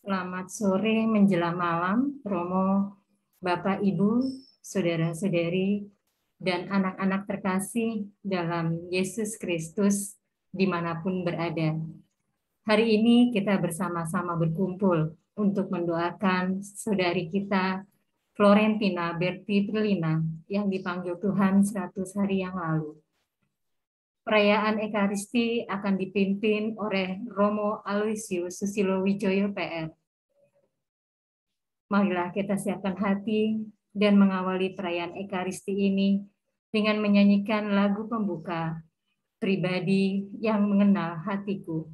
Selamat sore menjelang malam, Romo, Bapak, Ibu, Saudara-saudari, dan anak-anak terkasih dalam Yesus Kristus dimanapun berada. Hari ini kita bersama-sama berkumpul untuk mendoakan saudari kita, Florentina Berti Prilina, yang dipanggil Tuhan 100 hari yang lalu. Perayaan Ekaristi akan dipimpin oleh Romo Aloysius Susilo Wijoyo PR. Marilah kita siapkan hati dan mengawali perayaan Ekaristi ini dengan menyanyikan lagu pembuka, Pribadi yang Mengenal Hatiku.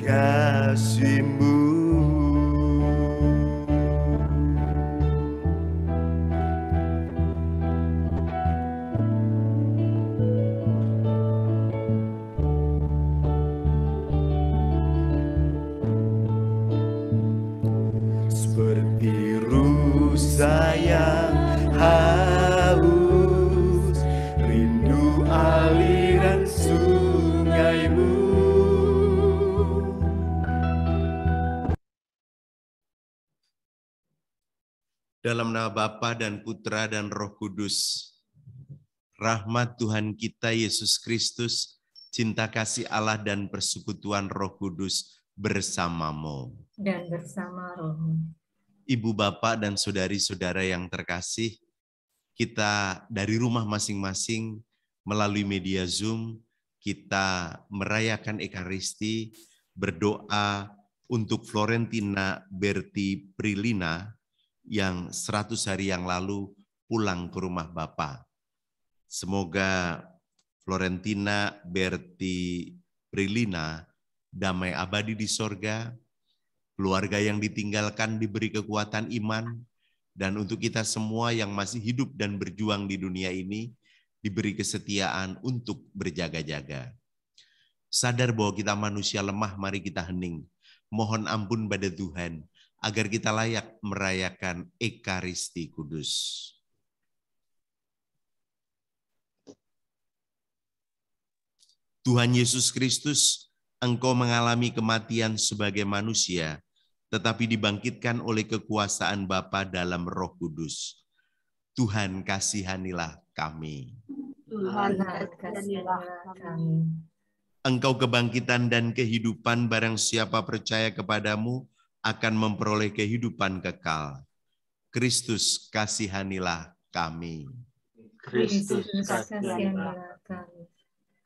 Kasih-Mu seperti rusa yang haus, rindu aliran sungai-Mu. Dalam nama Bapa dan Putra dan Roh Kudus, rahmat Tuhan kita Yesus Kristus, cinta kasih Allah dan persekutuan Roh Kudus bersamamu. Dan bersama Rohmu. Ibu, Bapak, dan saudari-saudara yang terkasih, kita dari rumah masing-masing melalui media Zoom, kita merayakan Ekaristi, berdoa untuk Florentina Berti Prilina yang 100 hari yang lalu pulang ke rumah Bapa. Semoga Florentina Berti Prilina damai abadi di sorga, keluarga yang ditinggalkan diberi kekuatan iman, dan untuk kita semua yang masih hidup dan berjuang di dunia ini, diberi kesetiaan untuk berjaga-jaga. Sadar bahwa kita manusia lemah, mari kita hening. Mohon ampun pada Tuhan, agar kita layak merayakan Ekaristi Kudus. Tuhan Yesus Kristus, Engkau mengalami kematian sebagai manusia, tetapi dibangkitkan oleh kekuasaan Bapa dalam Roh Kudus. Tuhan, kasihanilah kami. Tuhan, kasihanilah kami. Engkau kebangkitan dan kehidupan, barang siapa percaya kepadamu akan memperoleh kehidupan kekal. Kristus, kasihanilah kami. Kristus, kasihanilah kami.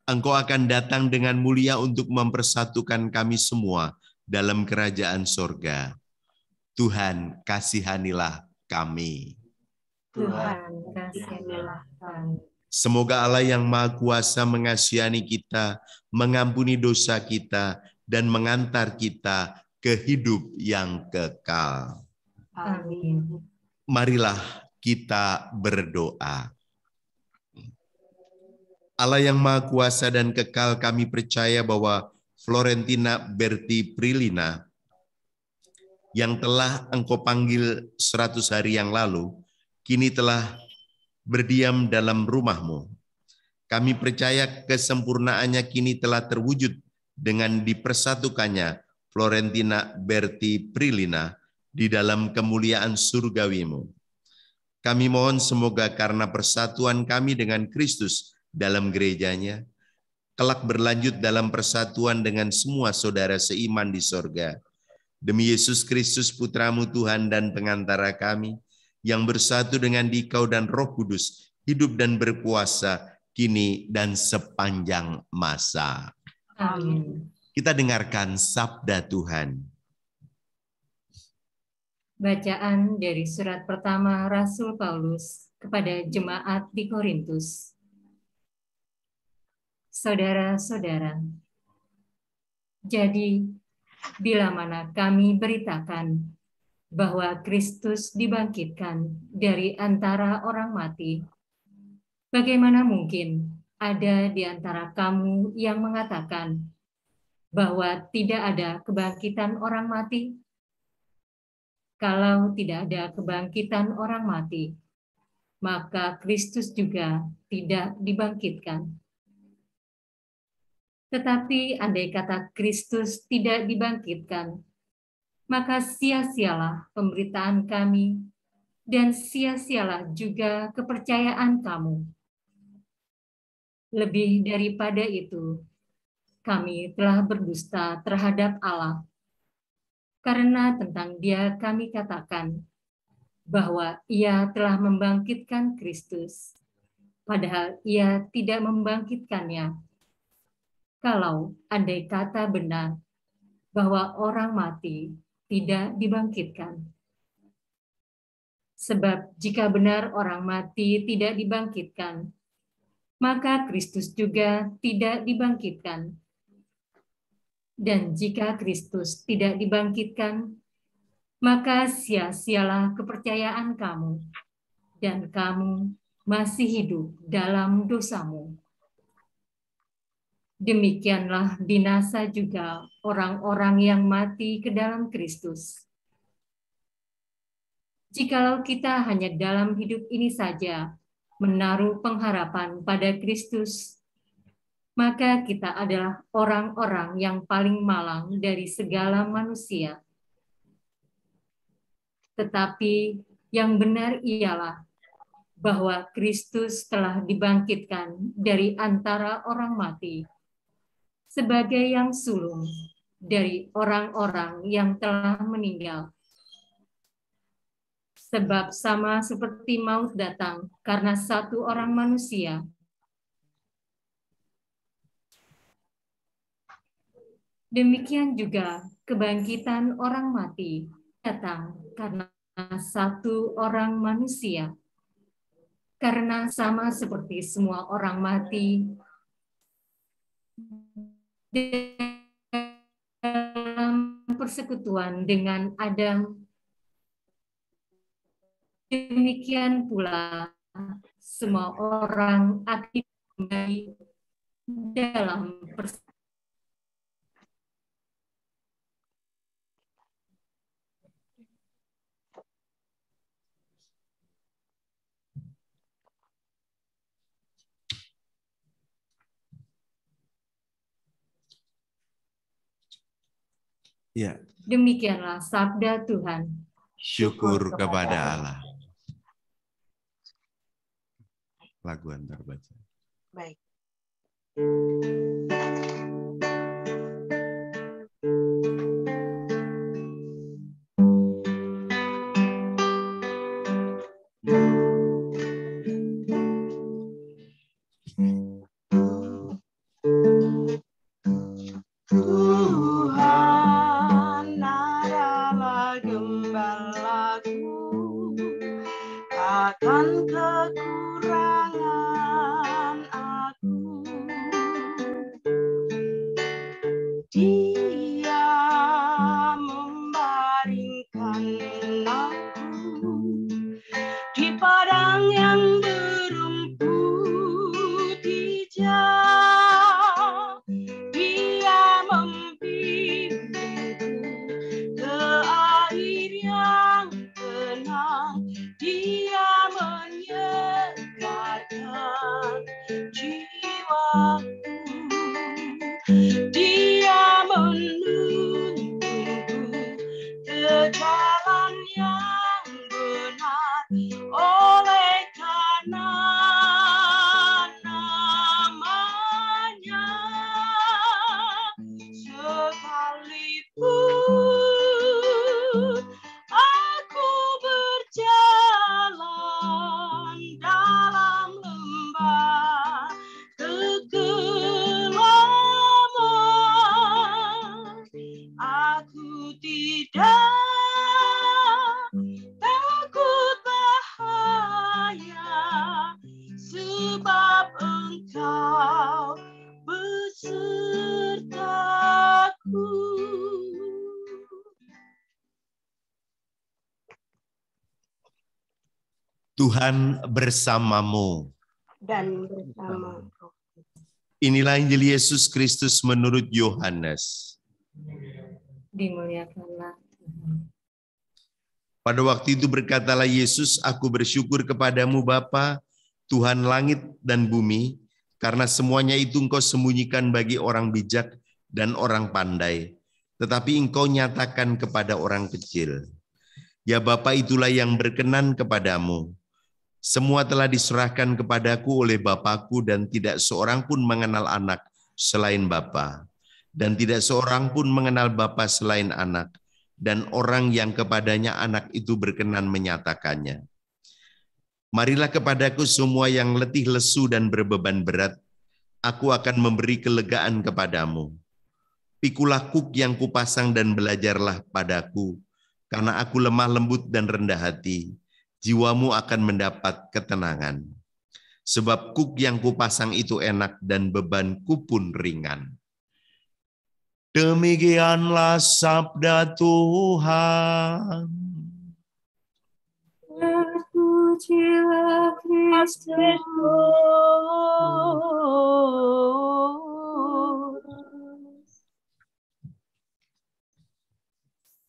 Engkau akan datang dengan mulia untuk mempersatukan kami semua dalam kerajaan sorga. Tuhan, kasihanilah kami. Tuhan, kasihanilah kami. Semoga Allah yang Maha Kuasa mengasihani kita, mengampuni dosa kita, dan mengantar kita ke hidup yang kekal. Amin. Marilah kita berdoa. Allah yang Maha Kuasa dan kekal, kami percaya bahwa Florentina Berti Prilina yang telah Engkau panggil 100 hari yang lalu, kini telah berdiam dalam rumah-Mu. Kami percaya kesempurnaannya kini telah terwujud dengan dipersatukannya Florentina Berti Prilina di dalam kemuliaan surgawi-Mu. Kami mohon semoga karena persatuan kami dengan Kristus dalam gerejanya, kelak berlanjut dalam persatuan dengan semua saudara seiman di sorga. Demi Yesus Kristus Putra-Mu Tuhan dan pengantara kami, yang bersatu dengan Dikau dan Roh Kudus, hidup dan berkuasa, kini dan sepanjang masa. Amin. Kita dengarkan sabda Tuhan. Bacaan dari surat pertama Rasul Paulus kepada jemaat di Korintus. Saudara-saudara, jadi bila mana kami beritakan bahwa Kristus dibangkitkan dari antara orang mati, bagaimana mungkin ada di antara kamu yang mengatakan bahwa tidak ada kebangkitan orang mati? Kalau tidak ada kebangkitan orang mati, maka Kristus juga tidak dibangkitkan. Tetapi andai kata Kristus tidak dibangkitkan, maka sia-sialah pemberitaan kami dan sia-sialah juga kepercayaan kamu. Lebih daripada itu, kami telah berdusta terhadap Allah, karena tentang Dia kami katakan bahwa Ia telah membangkitkan Kristus, padahal Ia tidak membangkitkannya. Kalau andai kata benar bahwa orang mati tidak dibangkitkan. Sebab jika benar orang mati tidak dibangkitkan, maka Kristus juga tidak dibangkitkan. Dan jika Kristus tidak dibangkitkan, maka sia-sialah kepercayaan kamu, dan kamu masih hidup dalam dosamu. Demikianlah binasa juga orang-orang yang mati ke dalam Kristus. Jikalau kita hanya dalam hidup ini saja menaruh pengharapan pada Kristus, maka kita adalah orang-orang yang paling malang dari segala manusia. Tetapi yang benar ialah bahwa Kristus telah dibangkitkan dari antara orang mati sebagai yang sulung dari orang-orang yang telah meninggal. Sebab sama seperti maut datang karena satu orang manusia, demikian juga kebangkitan orang mati datang karena satu orang manusia. Karena sama seperti semua orang mati dalam persekutuan dengan Adam, demikian pula semua orang aktif kembali dalam Ya. Demikianlah sabda Tuhan. Syukur kepada Allah. Lagu antar baca. Baik. Tuhan adalah gembalaku, akan kekurangan aku. Dia membaringkan aku di padang yang berumput hijau. Dia membimbingku ke air yang tenang. Dia menyegarkan jiwaku. Dia menuntunku ke jalan yang benar oleh karena nama-Nya. Sekalipun aku berjalan dalam lembah kekelaman, aku tidak takut bahaya, sebab Engkau besertaku. Tuhan bersamamu. Dan bersama Inilah Injil Yesus Kristus menurut Yohanes. Dimuliakanlah Tuhan. Pada waktu itu berkatalah Yesus, "Aku bersyukur kepadamu Bapa, Tuhan langit dan bumi, karena semuanya itu Engkau sembunyikan bagi orang bijak dan orang pandai, tetapi Engkau nyatakan kepada orang kecil. Ya Bapa, itulah yang berkenan kepadamu. Semua telah diserahkan kepadaku oleh Bapakku, dan tidak seorang pun mengenal anak selain Bapa, dan tidak seorang pun mengenal Bapa selain anak, dan orang yang kepadanya anak itu berkenan menyatakannya. Marilah kepadaku semua yang letih lesu dan berbeban berat, aku akan memberi kelegaan kepadamu. Pikulah kuk yang kupasang dan belajarlah padaku, karena aku lemah lembut dan rendah hati, jiwamu akan mendapat ketenangan. Sebab kuk yang kupasang itu enak dan bebanku pun ringan." Demikianlah sabda Tuhan. Terpujilah Kristus.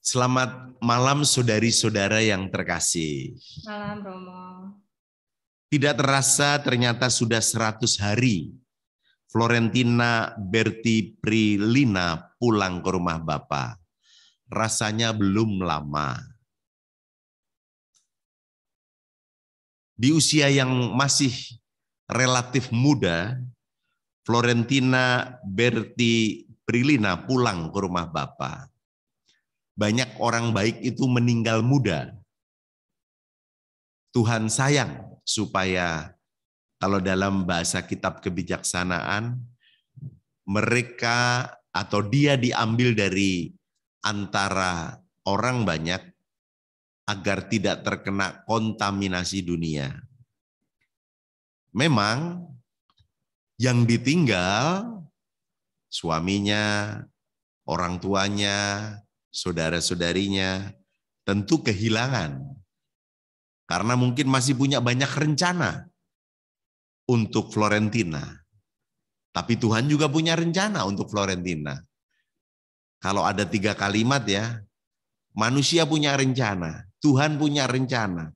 Selamat malam saudari-saudara yang terkasih. Malam Romo. Tidak terasa ternyata sudah 100 hari Florentina Berti Prilina pulang ke rumah Bapa. Rasanya belum lama. Di usia yang masih relatif muda, Florentina Berti Prilina pulang ke rumah Bapa. Banyak orang baik itu meninggal muda. Tuhan sayang supaya, kalau dalam bahasa kitab kebijaksanaan, mereka atau dia diambil dari antara orang banyak agar tidak terkena kontaminasi dunia. Memang yang ditinggal suaminya, orang tuanya, saudara-saudarinya tentu kehilangan. Karena mungkin masih punya banyak rencana untuk Florentina. Tapi Tuhan juga punya rencana untuk Florentina. Kalau ada 3 kalimat ya, manusia punya rencana, Tuhan punya rencana.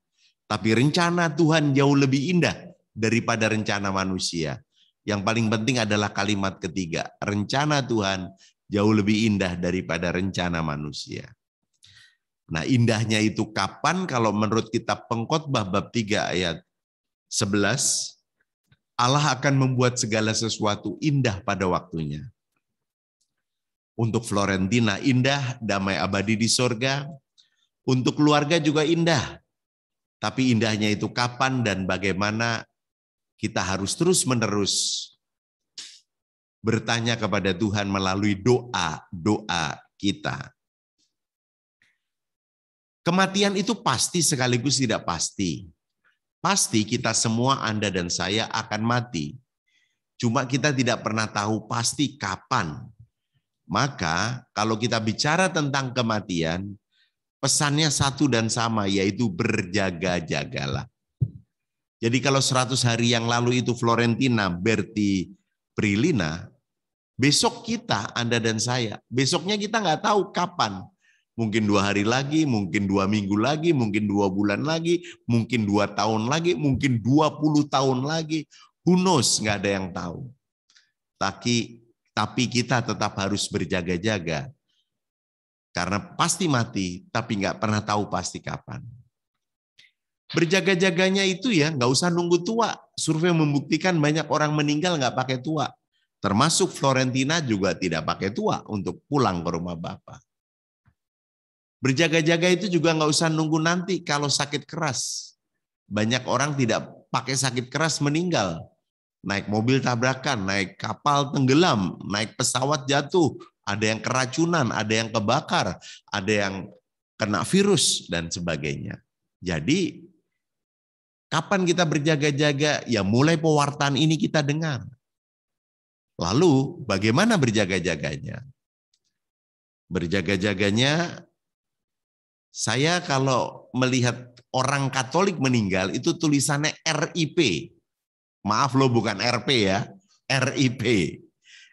Tapi rencana Tuhan jauh lebih indah daripada rencana manusia. Yang paling penting adalah kalimat ketiga, rencana Tuhan jauh lebih indah daripada rencana manusia. Nah, indahnya itu kapan? Kalau menurut kitab Pengkhotbah bab 3 ayat 11, Allah akan membuat segala sesuatu indah pada waktunya. Untuk Florentina indah, damai abadi di sorga. Untuk keluarga juga indah. Tapi indahnya itu kapan dan bagaimana, kita harus terus-menerus bertanya kepada Tuhan melalui doa-doa kita. Kematian itu pasti sekaligus tidak pasti. Pasti kita semua, Anda dan saya akan mati. Cuma kita tidak pernah tahu pasti kapan. Maka kalau kita bicara tentang kematian, pesannya satu dan sama, yaitu berjaga-jagalah. Jadi kalau 100 hari yang lalu itu Florentina, Berti, Prilina, besok kita, Anda dan saya, besoknya kita nggak tahu kapan. Mungkin 2 hari lagi, mungkin 2 minggu lagi, mungkin 2 bulan lagi, mungkin 2 tahun lagi, mungkin 20 tahun lagi. Who knows, nggak ada yang tahu. Tapi kita tetap harus berjaga-jaga. Karena pasti mati, tapi nggak pernah tahu pasti kapan. Berjaga-jaganya itu ya nggak usah nunggu tua. Survei membuktikan banyak orang meninggal nggak pakai tua. Termasuk Florentina juga tidak pakai tua untuk pulang ke rumah Bapa. Berjaga-jaga itu juga nggak usah nunggu nanti kalau sakit keras. Banyak orang tidak pakai sakit keras meninggal. Naik mobil tabrakan, naik kapal tenggelam, naik pesawat jatuh. Ada yang keracunan, ada yang kebakar, ada yang kena virus, dan sebagainya. Jadi, kapan kita berjaga-jaga? Ya mulai pewartaan ini kita dengar. Lalu bagaimana berjaga-jaganya? Berjaga-jaganya, saya kalau melihat orang Katolik meninggal, itu tulisannya RIP. Maaf loh, bukan RP ya, RIP.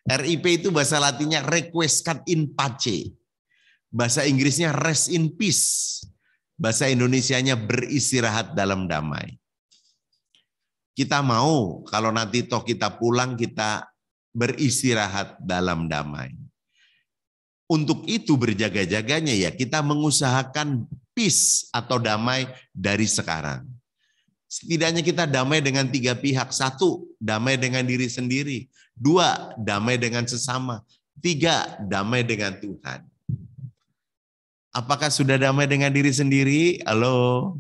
RIP itu bahasa Latinnya requiescat in pace. Bahasa Inggrisnya rest in peace. Bahasa Indonesianya beristirahat dalam damai. Kita mau kalau nanti toh kita pulang, kita beristirahat dalam damai. Untuk itu berjaga-jaganya ya kita mengusahakan peace atau damai dari sekarang. Setidaknya kita damai dengan 3 pihak. 1, damai dengan diri sendiri. 2, damai dengan sesama. 3, damai dengan Tuhan. Apakah sudah damai dengan diri sendiri? Halo?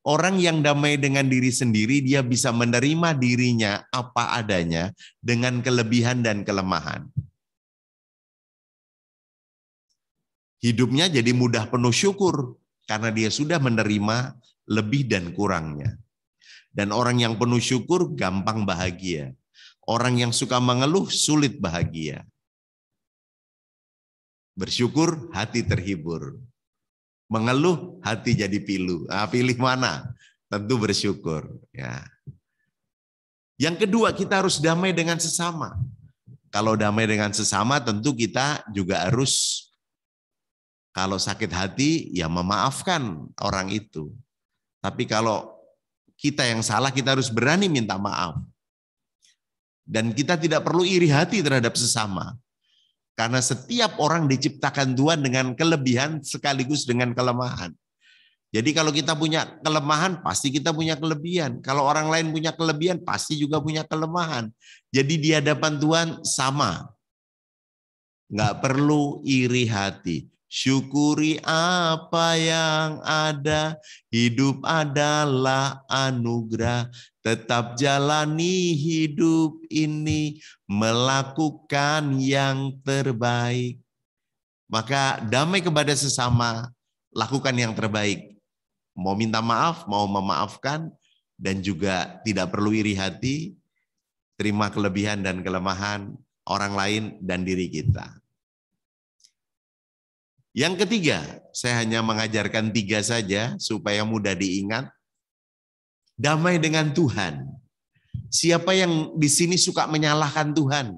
Orang yang damai dengan diri sendiri, dia bisa menerima dirinya apa adanya dengan kelebihan dan kelemahan. Hidupnya jadi mudah penuh syukur karena dia sudah menerima lebih dan kurangnya. Dan orang yang penuh syukur gampang bahagia. Orang yang suka mengeluh sulit bahagia. Bersyukur hati terhibur. Mengeluh hati jadi pilu. Pilih mana? Tentu bersyukur. Ya. Yang kedua, kita harus damai dengan sesama. Kalau damai dengan sesama tentu kita juga harus, kalau sakit hati ya memaafkan orang itu. Tapi kalau kita yang salah, kita harus berani minta maaf. Dan kita tidak perlu iri hati terhadap sesama. Karena setiap orang diciptakan Tuhan dengan kelebihan sekaligus dengan kelemahan. Jadi kalau kita punya kelemahan, pasti kita punya kelebihan. Kalau orang lain punya kelebihan, pasti juga punya kelemahan. Jadi di hadapan Tuhan sama. Nggak perlu iri hati. Syukuri apa yang ada, hidup adalah anugerah. Tetap jalani hidup ini, melakukan yang terbaik. Maka damai kepada sesama, lakukan yang terbaik. Mau minta maaf, mau memaafkan, dan juga tidak perlu iri hati, terima kelebihan dan kelemahan orang lain dan diri kita. Yang ketiga, saya hanya mengajarkan 3 saja supaya mudah diingat. Damai dengan Tuhan. Siapa yang di sini suka menyalahkan Tuhan?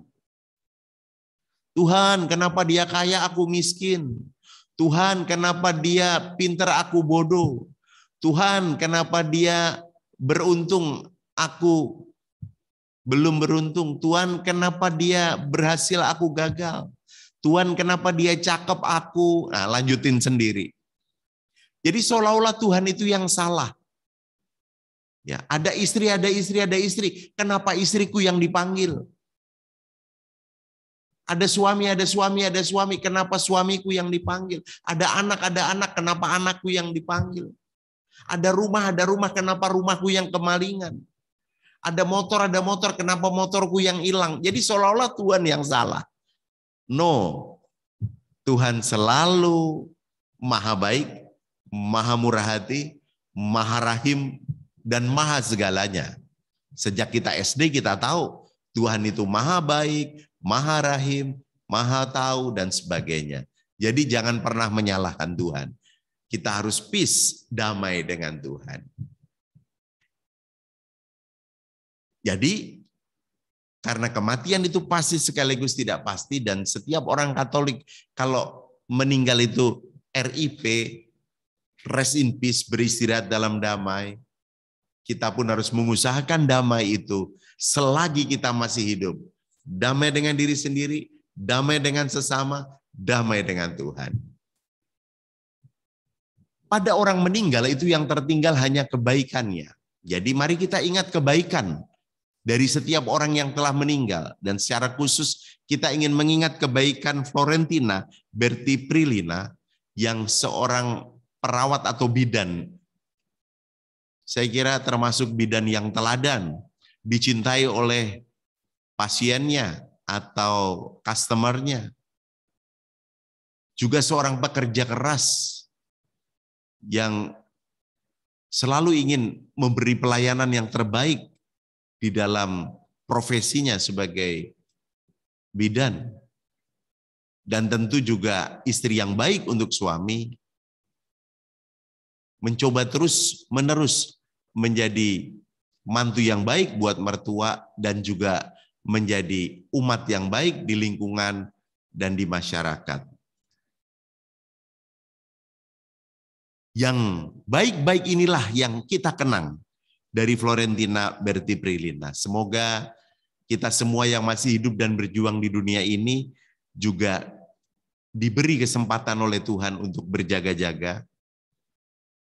Tuhan, kenapa dia kaya, aku miskin? Tuhan, kenapa dia pintar, aku bodoh? Tuhan, kenapa dia beruntung, aku belum beruntung? Tuhan, kenapa dia berhasil, aku gagal? Tuhan, kenapa dia cakep, aku... Nah, lanjutin sendiri. Jadi seolah-olah Tuhan itu yang salah. Ya, ada istri, ada istri, ada istri. Kenapa istriku yang dipanggil? Ada suami, ada suami, ada suami. Kenapa suamiku yang dipanggil? Ada anak, kenapa anakku yang dipanggil? Ada rumah, kenapa rumahku yang kemalingan? Ada motor, kenapa motorku yang hilang? Jadi seolah-olah Tuhan yang salah. No, Tuhan selalu maha baik, maha murah hati, maha rahim, dan maha segalanya. Sejak kita SD kita tahu Tuhan itu maha baik, maha rahim, maha tahu, dan sebagainya. Jadi jangan pernah menyalahkan Tuhan. Kita harus peace, damai dengan Tuhan. Jadi karena kematian itu pasti sekaligus tidak pasti, dan setiap orang Katolik kalau meninggal itu RIP, rest in peace, beristirahat dalam damai. Kita pun harus mengusahakan damai itu selagi kita masih hidup. Damai dengan diri sendiri, damai dengan sesama, damai dengan Tuhan. Pada orang meninggal itu yang tertinggal hanya kebaikannya. Jadi mari kita ingat kebaikan dari setiap orang yang telah meninggal. Dan secara khusus kita ingin mengingat kebaikan Florentina Berti Prilina yang seorang perawat atau bidan. Saya kira termasuk bidan yang teladan, dicintai oleh pasiennya atau customernya. Juga seorang pekerja keras yang selalu ingin memberi pelayanan yang terbaik di dalam profesinya sebagai bidan. Dan tentu juga istri yang baik untuk suami, mencoba terus-menerus menjadi mantu yang baik buat mertua dan juga menjadi umat yang baik di lingkungan dan di masyarakat. Yang baik-baik inilah yang kita kenang dari Florentina Berti Prilina. Semoga kita semua yang masih hidup dan berjuang di dunia ini juga diberi kesempatan oleh Tuhan untuk berjaga-jaga,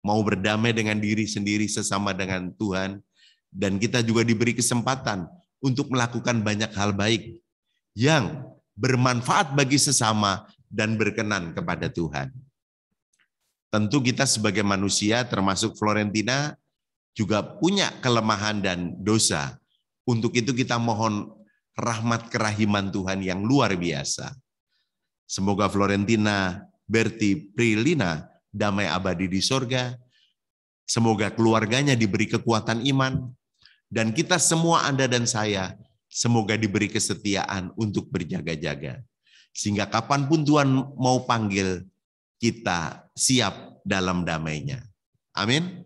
mau berdamai dengan diri sendiri sesama dengan Tuhan, dan kita juga diberi kesempatan untuk melakukan banyak hal baik yang bermanfaat bagi sesama dan berkenan kepada Tuhan. Tentu kita sebagai manusia termasuk Florentina juga punya kelemahan dan dosa. Untuk itu kita mohon rahmat kerahiman Tuhan yang luar biasa. Semoga Florentina Berti Prilina damai abadi di sorga. Semoga keluarganya diberi kekuatan iman. Dan kita semua, Anda dan saya, semoga diberi kesetiaan untuk berjaga-jaga. Sehingga kapanpun Tuhan mau panggil, kita siap dalam damainya. Amin.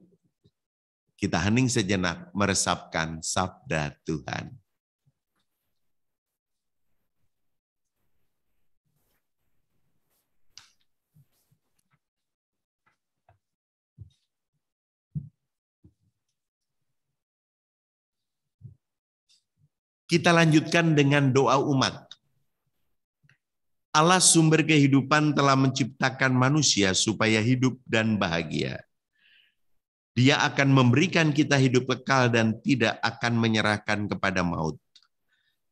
Kita hening sejenak meresapkan sabda Tuhan. Kita lanjutkan dengan doa umat. Allah sumber kehidupan telah menciptakan manusia supaya hidup dan bahagia. Dia akan memberikan kita hidup kekal dan tidak akan menyerahkan kepada maut.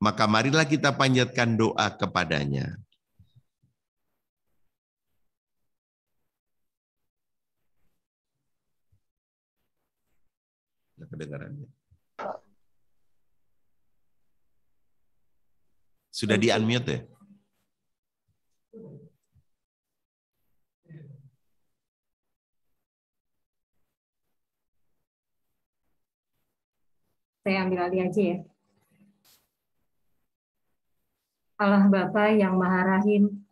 Maka marilah kita panjatkan doa kepadanya. Kedengarannya. Sudah di-unmute ya? Saya ambil alih aja ya. Allah Bapa yang Maha Rahim,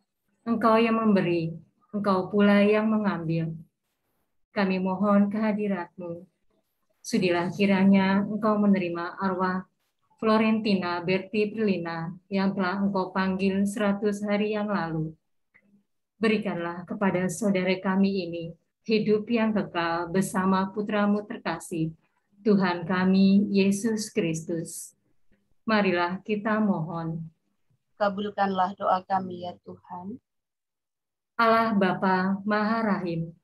Engkau yang memberi, Engkau pula yang mengambil. Kami mohon kehadirat-Mu. Sudilah kiranya Engkau menerima arwah Florentina Berti Prilina yang telah Engkau panggil 100 hari yang lalu. Berikanlah kepada saudara kami ini hidup yang kekal bersama putra-Mu terkasih, Tuhan kami, Yesus Kristus. Marilah kita mohon. Kabulkanlah doa kami ya Tuhan. Allah Bapa Maha Rahim,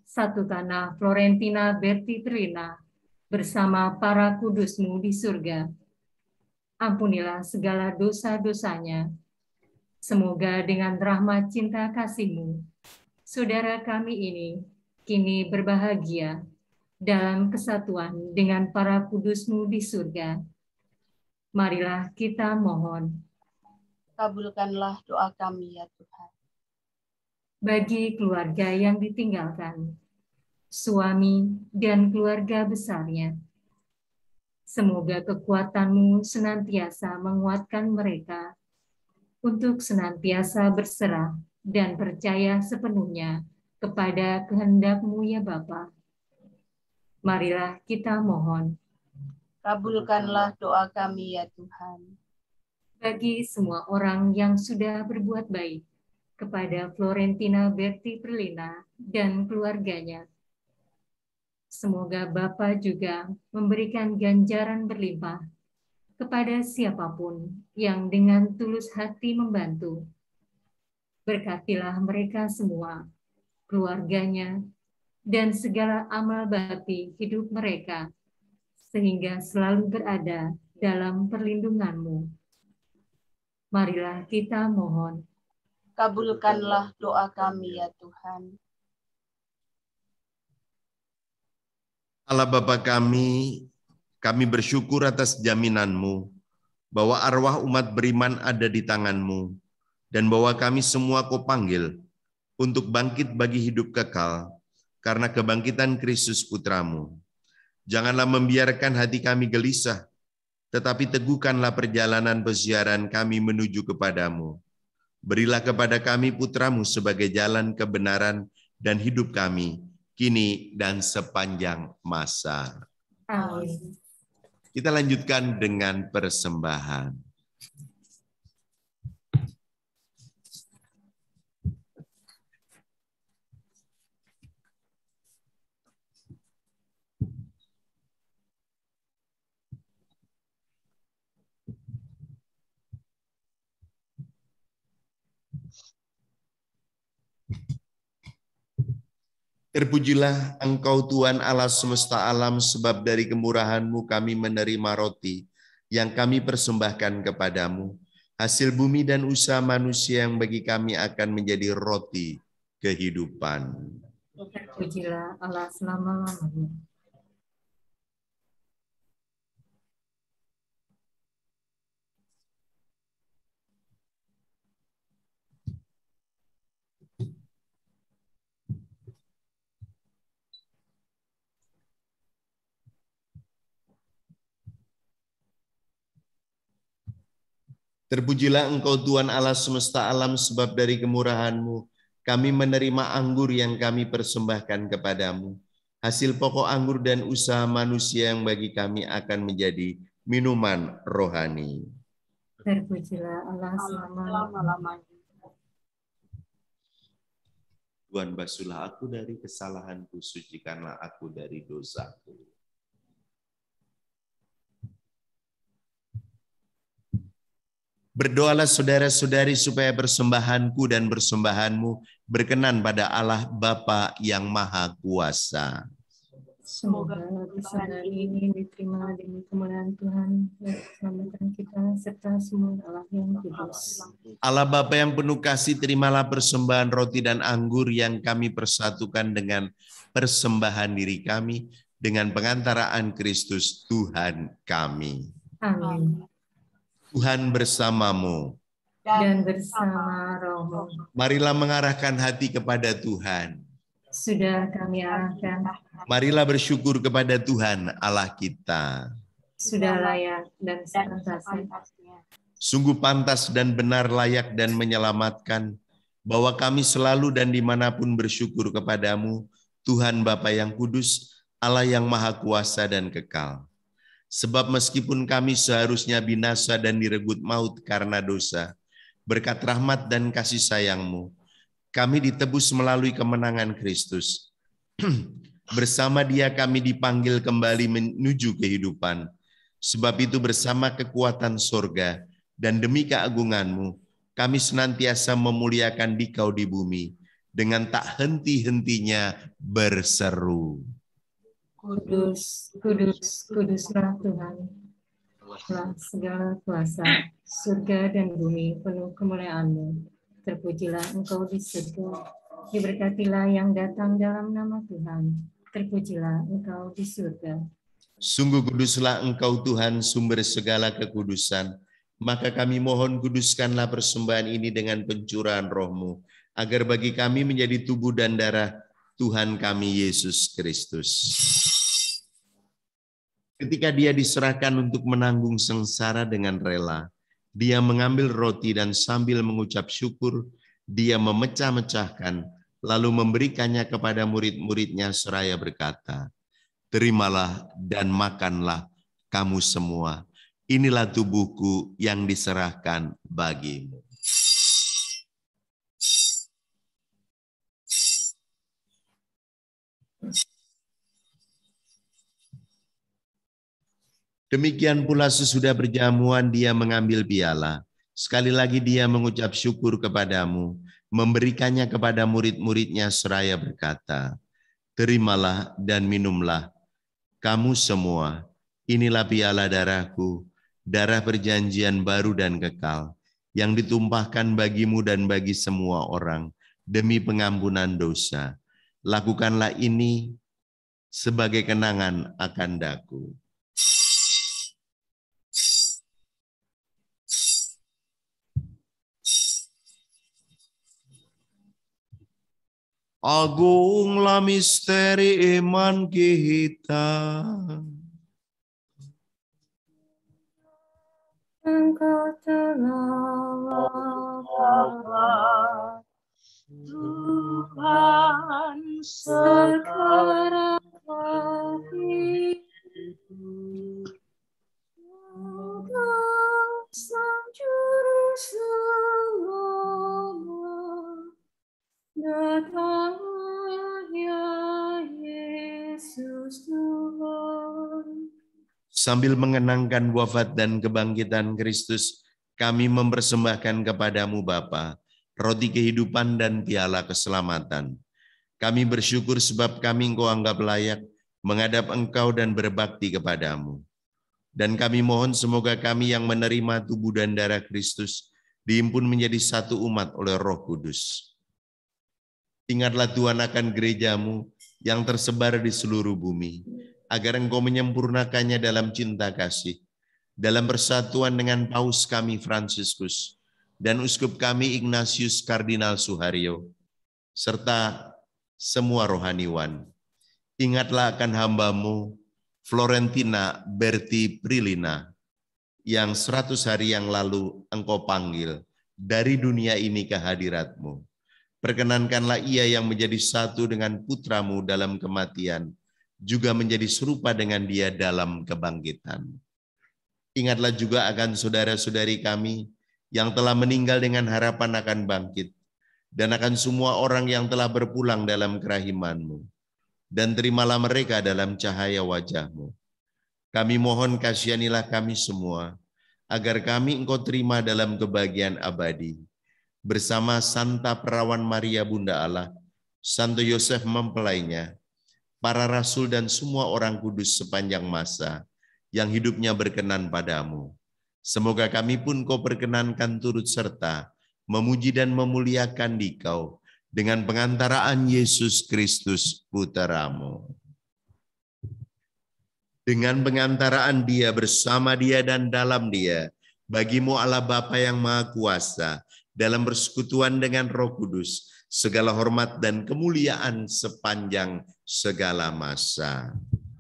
satukanlah Florentina Berti Prilina bersama para kudus-Mu di surga. Ampunilah segala dosa-dosanya. Semoga dengan rahmat cinta kasih-Mu, saudara kami ini kini berbahagia dalam kesatuan dengan para kudus-Mu di surga. Marilah kita mohon. Kabulkanlah doa kami ya Tuhan. Bagi keluarga yang ditinggalkan, suami dan keluarga besarnya, semoga kekuatan-Mu senantiasa menguatkan mereka untuk senantiasa berserah dan percaya sepenuhnya kepada kehendak-Mu ya Bapa. Marilah kita mohon. Kabulkanlah doa kami ya Tuhan. Bagi semua orang yang sudah berbuat baik kepada Florentina Berti Prilina dan keluarganya, semoga Bapa juga memberikan ganjaran berlimpah kepada siapapun yang dengan tulus hati membantu. Berkatilah mereka semua, keluarganya, dan segala amal bakti hidup mereka, sehingga selalu berada dalam perlindungan-Mu. Marilah kita mohon. Kabulkanlah doa kami ya Tuhan. Allah Bapa kami bersyukur atas jaminan-Mu bahwa arwah umat beriman ada di tangan-Mu dan bahwa kami semua Kau panggil untuk bangkit bagi hidup kekal karena kebangkitan Kristus Putra-Mu. Janganlah membiarkan hati kami gelisah, tetapi teguhkanlah perjalanan pesiaran kami menuju kepadamu. Berilah kepada kami Putra-Mu sebagai jalan kebenaran dan hidup kami, kini dan sepanjang masa. Amin. Kita lanjutkan dengan persembahan. Terpujilah Engkau Tuhan Allah semesta alam, sebab dari kemurahan-Mu kami menerima roti yang kami persembahkan kepadamu. Hasil bumi dan usaha manusia yang bagi kami akan menjadi roti kehidupan. Terpujilah Allah selama-lamanya. Terpujilah Engkau Tuhan Allah semesta alam, sebab dari kemurahan-Mu kami menerima anggur yang kami persembahkan kepadamu. Hasil pokok anggur dan usaha manusia yang bagi kami akan menjadi minuman rohani. Terpujilah Allah selama-lamanya. Tuhan, basuhlah aku dari kesalahanku, sucikanlah aku dari dosaku. Berdoalah saudara-saudari supaya persembahanku dan persembahanmu berkenan pada Allah Bapa yang Maha Kuasa. Semoga persembahan ini diterima demi kemuliaan Tuhan dan keselamatan kita serta semua Allah yang kudus. Allah Bapa yang penuh kasih, terimalah persembahan roti dan anggur yang kami persatukan dengan persembahan diri kami dengan pengantaraan Kristus Tuhan kami. Amin. Tuhan bersamamu Dan bersama rohmu. Marilah mengarahkan hati kepada Tuhan. Sudah kami arahkan. Marilah bersyukur kepada Tuhan Allah kita. Sudah layak dan sepantasnya. Sungguh pantas dan benar, layak dan menyelamatkan, bahwa kami selalu dan dimanapun bersyukur kepadamu, Tuhan Bapa yang kudus, Allah yang maha kuasa dan kekal. Sebab meskipun kami seharusnya binasa dan direnggut maut karena dosa, berkat rahmat dan kasih sayang-Mu, kami ditebus melalui kemenangan Kristus. Bersama Dia kami dipanggil kembali menuju kehidupan. Sebab itu bersama kekuatan sorga dan demi keagungan-Mu, kami senantiasa memuliakan Dikau di bumi, dengan tak henti-hentinya berseru. Kudus, kudus, kuduslah Tuhan, telah segala kuasa, surga dan bumi penuh kemuliaan-Mu. Terpujilah Engkau di surga, diberkatilah yang datang dalam nama Tuhan. Terpujilah Engkau di surga. Sungguh kuduslah Engkau Tuhan, sumber segala kekudusan. Maka kami mohon kuduskanlah persembahan ini dengan pencurahan Roh-Mu, agar bagi kami menjadi tubuh dan darah Tuhan kami Yesus Kristus. Ketika Dia diserahkan untuk menanggung sengsara dengan rela, Dia mengambil roti dan sambil mengucap syukur, Dia memecah-mecahkan, lalu memberikannya kepada murid-muridnya seraya berkata, "Terimalah dan makanlah kamu semua. Inilah tubuhku yang diserahkan bagimu." Demikian pula sesudah berjamuan Dia mengambil piala. Sekali lagi Dia mengucap syukur kepadamu, memberikannya kepada murid-muridnya seraya berkata, "Terimalah dan minumlah kamu semua. Inilah piala darahku, darah perjanjian baru dan kekal, yang ditumpahkan bagimu dan bagi semua orang demi pengampunan dosa. Lakukanlah ini sebagai kenangan akan daku." Agunglah misteri iman kita. Engkau telah wafat, Tuhan sekarang hidup. Engkau sang juru selamat, datanglah ya Yesus Tuhan. Sambil mengenangkan wafat dan kebangkitan Kristus, kami mempersembahkan kepadamu Bapa, roti kehidupan dan piala keselamatan. Kami bersyukur sebab kami Engkau anggap layak menghadap Engkau dan berbakti kepadamu. Dan kami mohon semoga kami yang menerima tubuh dan darah Kristus dihimpun menjadi satu umat oleh Roh Kudus. Ingatlah Tuhan akan gerejamu yang tersebar di seluruh bumi, agar Engkau menyempurnakannya dalam cinta kasih, dalam persatuan dengan Paus kami Fransiskus dan Uskup kami Ignatius Kardinal Suharyo, serta semua rohaniwan. Ingatlah akan hamba-Mu Florentina Berti Prilina, yang 100 hari yang lalu Engkau panggil dari dunia ini ke hadirat-Mu. Perkenankanlah ia yang menjadi satu dengan putra-Mu dalam kematian, juga menjadi serupa dengan Dia dalam kebangkitan. Ingatlah juga akan saudara-saudari kami yang telah meninggal dengan harapan akan bangkit, dan akan semua orang yang telah berpulang dalam kerahiman-Mu. Dan terimalah mereka dalam cahaya wajah-Mu. Kami mohon kasihanilah kami semua, agar kami Engkau terima dalam kebahagiaan abadi, bersama Santa Perawan Maria Bunda Allah, Santo Yosef mempelainya, para rasul dan semua orang kudus sepanjang masa yang hidupnya berkenan padamu. Semoga kami pun Kau perkenankan turut serta memuji dan memuliakan Dikau dengan pengantaraan Yesus Kristus Putra-Mu. Dengan pengantaraan Dia, bersama Dia dan dalam Dia, bagi-Mu Allah Bapa yang Maha Kuasa, dalam persekutuan dengan Roh Kudus, segala hormat dan kemuliaan sepanjang segala masa.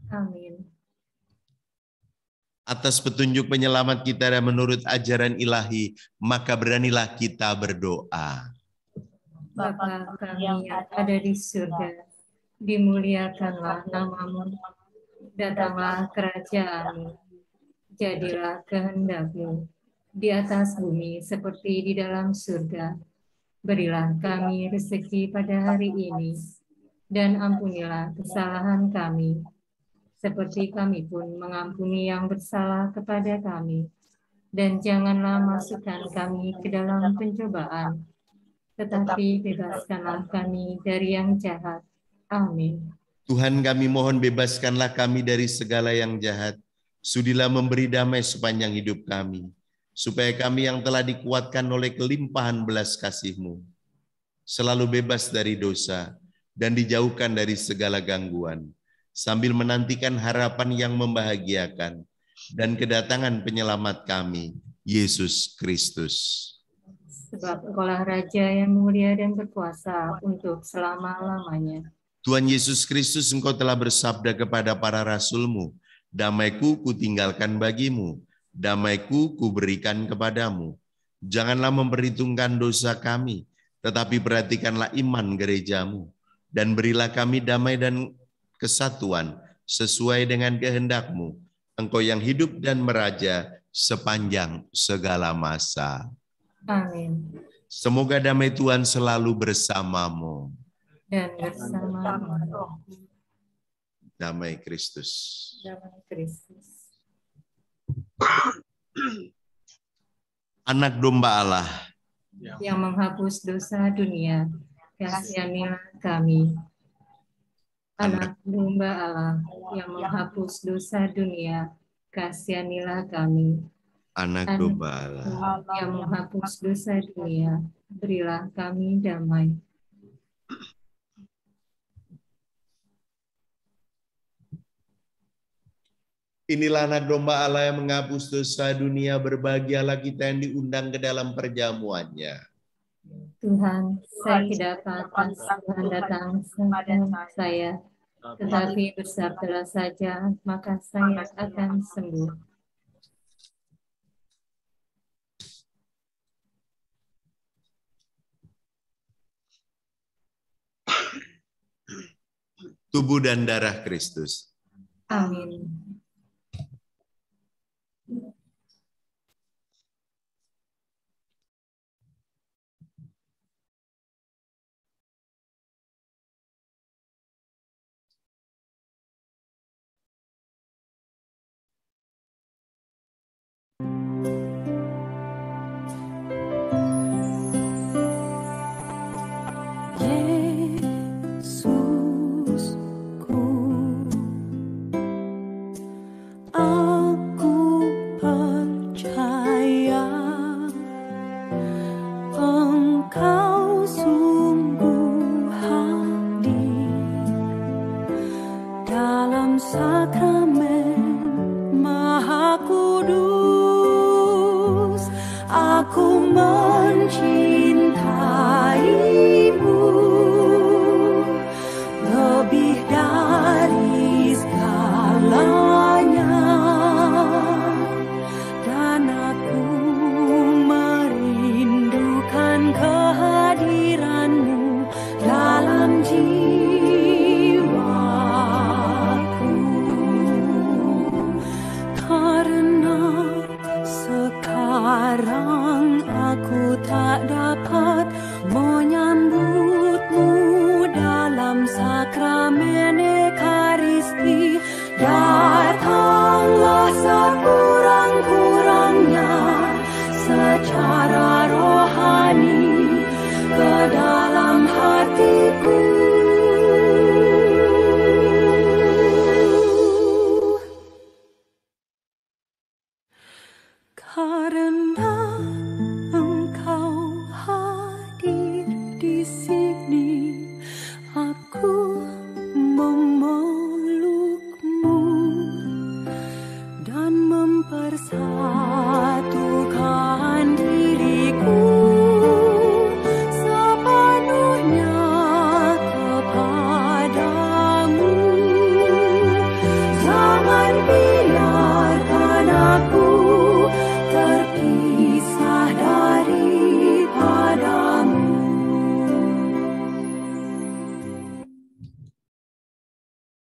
Amin. Atas petunjuk penyelamat kita dan menurut ajaran ilahi, maka beranilah kita berdoa. Bapa kami yang ada di surga, dimuliakanlah nama-Mu, Datanglah kerajaan-Mu, jadilah kehendak-Mu di atas bumi seperti di dalam surga. Berilah kami rezeki pada hari ini, dan ampunilah kesalahan kami, seperti kami pun mengampuni yang bersalah kepada kami. Dan janganlah masukkan kami ke dalam pencobaan, tetapi bebaskanlah kami dari yang jahat. Amin. Tuhan kami mohon bebaskanlah kami dari segala yang jahat. Sudilah memberi damai sepanjang hidup kami, supaya kami yang telah dikuatkan oleh kelimpahan belas kasih-Mu selalu bebas dari dosa dan dijauhkan dari segala gangguan, sambil menantikan harapan yang membahagiakan dan kedatangan penyelamat kami, Yesus Kristus. Sebab Engkaulah Raja yang mulia dan berkuasa untuk selama-lamanya. Tuhan Yesus Kristus, Engkau telah bersabda kepada para rasul-Mu, damai-Ku kutinggalkan bagimu, damai-Ku kuberikan kepadamu. Janganlah memperhitungkan dosa kami, tetapi perhatikanlah iman gereja-Mu, dan berilah kami damai dan kesatuan sesuai dengan kehendak-Mu, Engkau yang hidup dan meraja sepanjang segala masa. Amin. Semoga damai Tuhan selalu bersamamu. Dan bersama Damai Kristus. damai Kristus. Anak domba Allah, Yang menghapus dosa dunia, kasihanilah kami. Anak domba Allah yang menghapus dosa dunia, kasihanilah kami. anak domba Allah. Yang menghapus dosa dunia, berilah kami damai. Inilah anak domba Allah yang menghapus dosa dunia, berbahagialah kita yang diundang ke dalam perjamuannya. Tuhan, saya tidak pantas Tuhan datang kepada saya, tetapi bersabdalah saja, maka saya akan sembuh. Tubuh dan darah Kristus. Amin.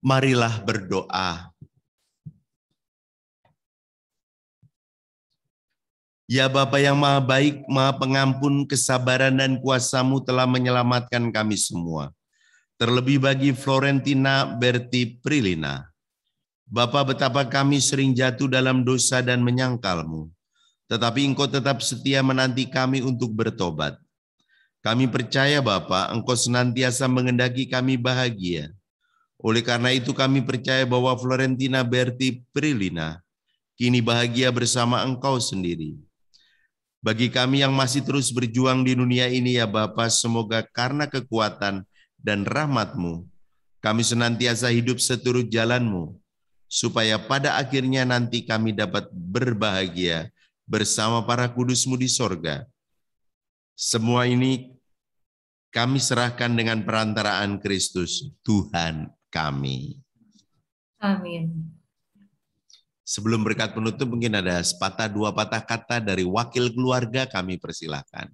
Marilah berdoa. Ya Bapa yang Maha Baik, Maha Pengampun, kesabaran dan kuasa-Mu telah menyelamatkan kami semua. Terlebih bagi Florentina Berti Prilina. Bapa, betapa kami sering jatuh dalam dosa dan menyangkal-Mu. Tetapi Engkau tetap setia menanti kami untuk bertobat. Kami percaya Bapa, Engkau senantiasa mengendaki kami bahagia. Oleh karena itu kami percaya bahwa Florentina Berti Prilina kini bahagia bersama Engkau sendiri. Bagi kami yang masih terus berjuang di dunia ini ya Bapa, semoga karena kekuatan dan rahmat-Mu, kami senantiasa hidup seturut jalan-Mu, supaya pada akhirnya nanti kami dapat berbahagia bersama para kudus-Mu di sorga. Semua ini kami serahkan dengan perantaraan Kristus, Tuhan kami. Amin. Sebelum berkat penutup, mungkin ada sepatah dua patah kata dari wakil keluarga, kami persilahkan.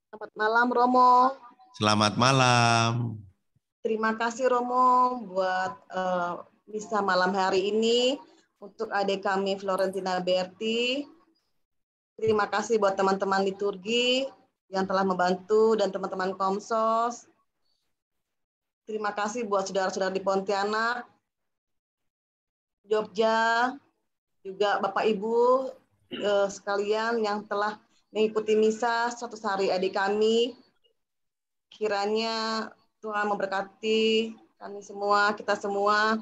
Selamat malam, Romo. Selamat malam. Terima kasih, Romo, buat misa malam hari ini untuk adik kami Florentina Berti. Terima kasih buat teman-teman liturgi yang telah membantu dan teman-teman Komsos. Terima kasih buat saudara-saudara di Pontianak, Jogja, juga Bapak Ibu sekalian yang telah mengikuti misa 100 hari adik kami. Kiranya Tuhan memberkati kami semua, kita semua.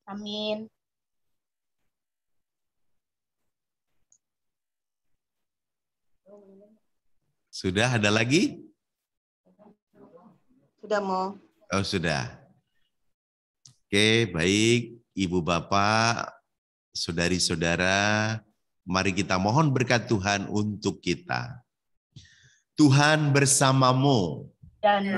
Amin. Sudah ada lagi? Sudah, Mo. Oh, sudah. Oke, baik. Ibu Bapak, saudari-saudara, mari kita mohon berkat Tuhan untuk kita. Tuhan bersamamu. Dan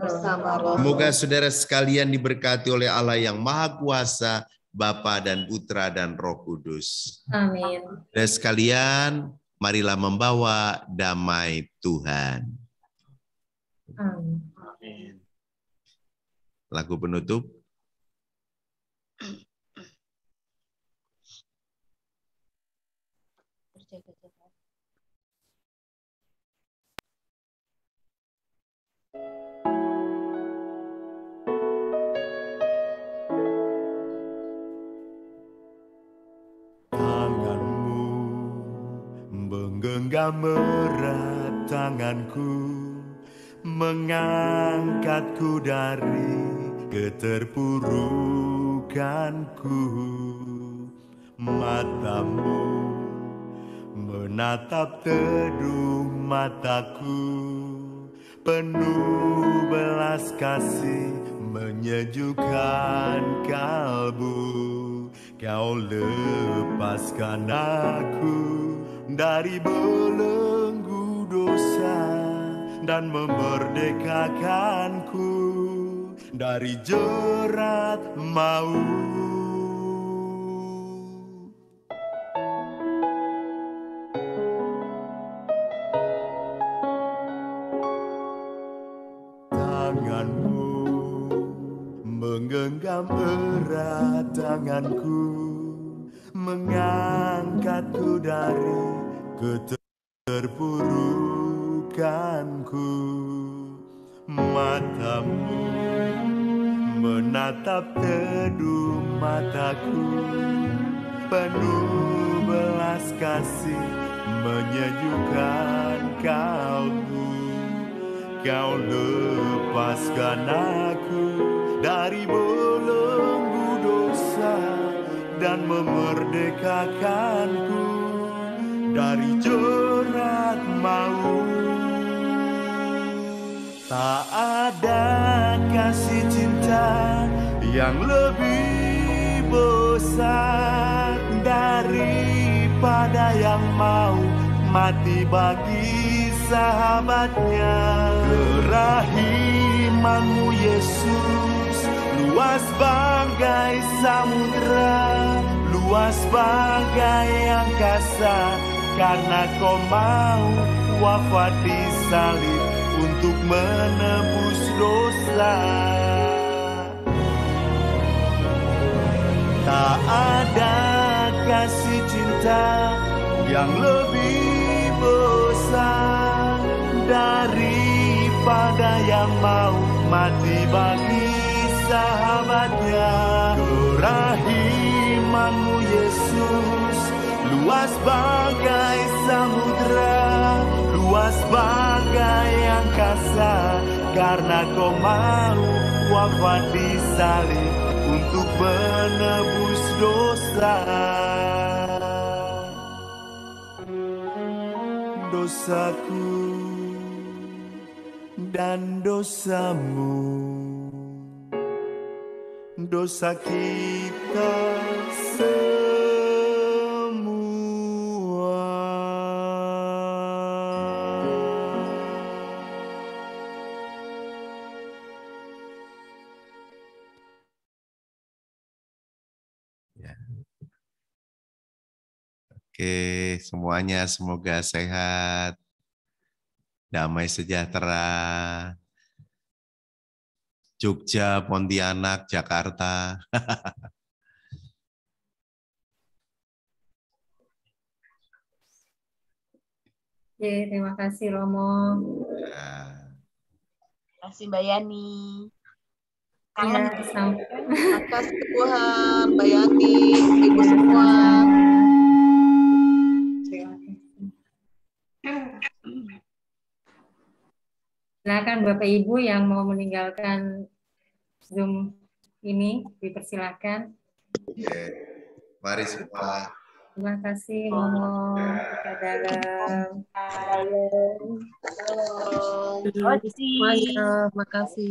bersama Roh. Semoga saudara sekalian diberkati oleh Allah yang Maha Kuasa, Bapa dan Putra dan Roh Kudus. Amin. Dan sekalian, marilah membawa damai Tuhan. Amin. Lagu penutup. Tanganmu menggenggam erat tanganku, mengangkatku dari keterpurukanku. Matamu menatap teduh mataku, penuh belas kasih menyejukkan kalbu. Kau lepaskan aku dari belenggu dosa dan memerdekakanku dari jerat maut. Tanganmu menggenggam erat tanganku, mengangkatku dari keterpurukanku. Matamu menatap teduh mataku, penuh belas kasih menyejukkan kalbu. Kau lepaskan aku dari belenggu dosa dan memerdekakanku dari jerat maut. Tak ada kasih cinta yang lebih besar daripada yang mau mati bagi sahabatnya. Kerahimanmu Yesus luas bagai samudera, luas bagai angkasa, karena kau mau wafat di salib untuk menebus dosa. Tak ada kasih cinta yang lebih besar daripada yang mau mati bagi sahabatnya. Kerahimanmu Yesus luas bagai samudra, luas bagai angkasa, karena kau mau wafat di salib untuk menebus dosa. Dosaku dan dosamu, dosa kita semua. Oke, semuanya semoga sehat, damai sejahtera. Jogja, Pontianak, Jakarta. Oke, terima kasih Romo. Ya. Terima kasih Mbak Yani. Kangen. Ya, Terima kasih Tuhan, Mbak Yani, Ibu semua. Terima kasih. Silakan Bapak Ibu yang mau meninggalkan Zoom ini, dipersilakan. Oke. Mari semua. Terima kasih Romo. Ke dalam. Oh, Semuanya, makasih.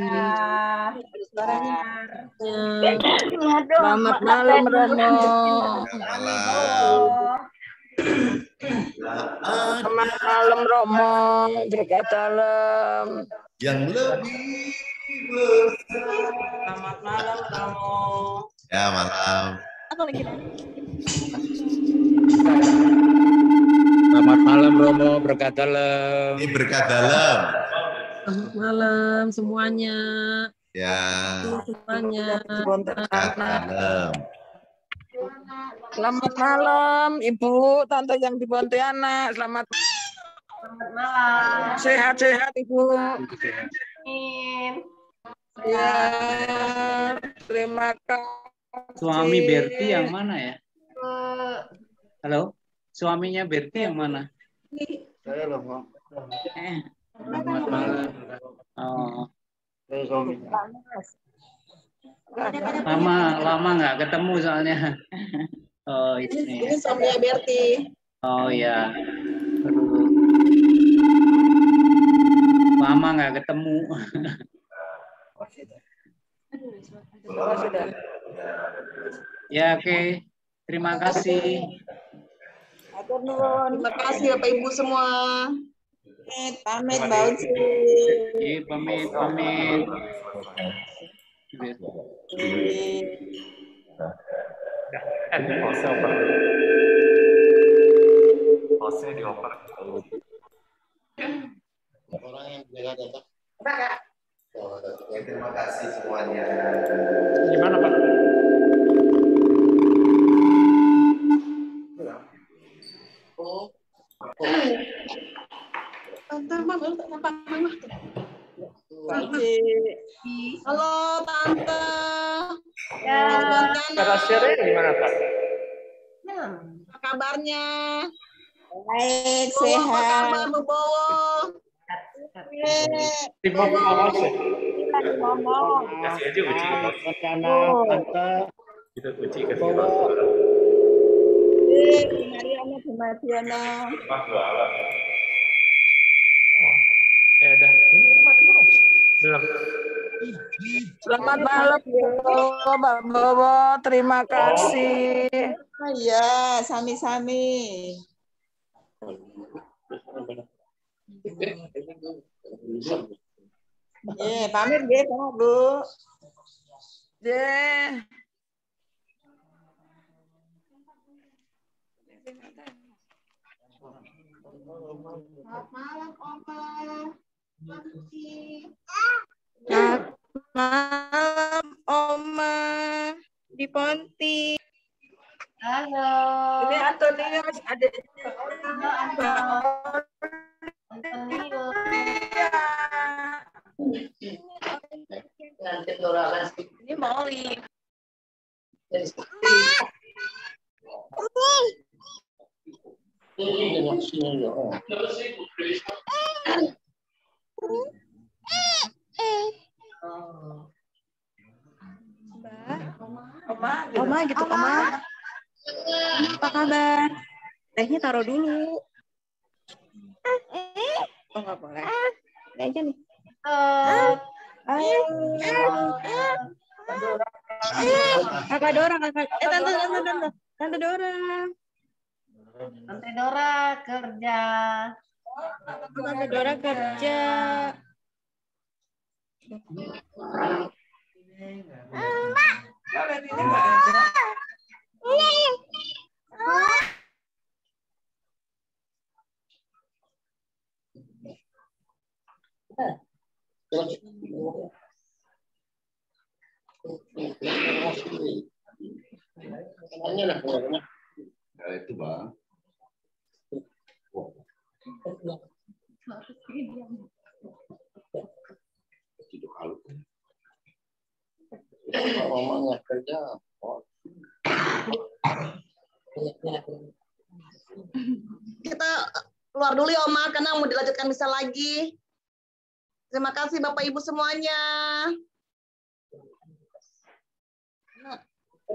Selamat malam Romo. Selamat malam Romo, berkat dalam. Yang lebih besar. Selamat malam Romo. Ya, malam. Selamat malam Romo, berkat dalam. Ini berkat dalam. Selamat malam semuanya. Ya, Semuanya. berkat dalam. Selamat malam Ibu, Tante yang di Pontianak. Selamat malam. Sehat-sehat Ibu. Ya, terima kasih. Suami Berti yang mana ya? Halo, suaminya Berti yang mana? Saya loh, Bang. Selamat malam. Oh, Saya suaminya. lama nggak ketemu soalnya. Oh ini. Ini suaminya Berti. Oh ya. Lama nggak ketemu. Ya oke. Terima kasih. Terima kasih Bapak Ibu semua. Pamit Mbak Uci. Pamit. Hostnya dioper. Orang yang jaga data. Terima kasih semuanya. Gimana Pak? Tante, Mama. Halo Tante. Ya. Rasanya gimana Pak? Apa kabarnya? Baik, Bowo, apa sehat. kabar Bu Bowo? Di bawah Ngomong. kasih aja Uci. Rencana Tante Itu Uci kasih. Bu Mariana. Ya udah, ini mati belum? Belum. Selamat malam Bapak Bowo, terima kasih. Ya, sami-sami. Pamit nggih, Bu. Yeah. Selamat malam Oma. Selamat malam Oma di Ponti. Halo. Ini Antonius, adiknya. Antonius. Ini Molly. Oma gitu, Oma. Apa kabar? Tehnya taruh dulu. Oh, nggak boleh. Ini aja nih. Kakak Dora, kakak. Tante Dora. Tante Dora kerja. Tante Dora kerja. Kalian ini nggak ada. Ya itu bang. Itu kalau ngomongnya kerja. Kita keluar dulu ya Oma, karena mau dilanjutkan misa lagi. Terima kasih Bapak Ibu semuanya.